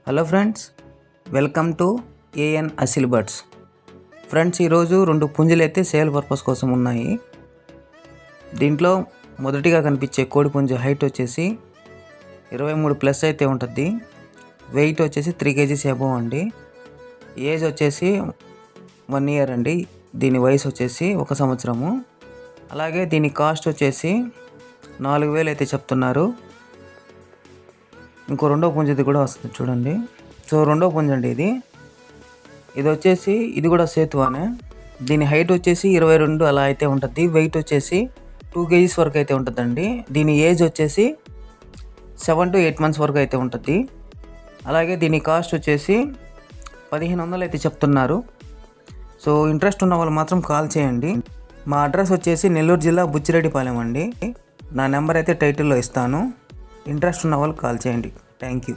Hello friends, welcome to AN Asil birds. Friends, ఈరోజు 2 పుంజులు అయితే సేల్ పర్పస్ కోసం ఉన్నాయి. దీంట్లో మొదటిగా కనిపించే కోడి పుంజు హైట్ వచ్చేసి 23+ అయితే ఉంటుంది. వెయిట్ వచ్చేసి 3 kgs అబోవ్ అండి. ఏజ్ వచ్చేసి 1 year అండి. దీని వయసు వచ్చేసి 1 సంవత్సరము. అలాగే దీని కాస్ట్ వచ్చేసి 4000 అయితే చెప్తున్నారు. ఇంకో రెండో పుంజుది కూడా వస్తుంది చూడండి. సో రెండో పుంజు అండి ఇది వచ్చేసి ఇది కూడా సేతువానే. దీని హైట్ వచ్చేసి 22 అలా అయితే ఉంటుంది. వెయిట్ వచ్చేసి 2 kgs వరకు అయితే ఉంటుందండి. దీని ఏజ్ వచ్చేసి 7 to 8 months వరకు అయితే ఉంటుంది. అలాగే దీని కాస్ట్ వచ్చేసి 1500 అయితే చెప్తున్నారు. సో ఇంట్రెస్ట్ ఉన్న వాళ్ళు మాత్రం కాల్ చేయండి. మా అడ్రస్ వచ్చేసి నెల్లూరు జిల్లా బుచ్చిరెడ్డిపాలెం అండి. నా నెంబర్ అయితే టైటిల్లో ఇస్తాను. ఇంట్రెస్ట్ ఉన్న వాళ్ళు కాల్ చేయండి. Thank you.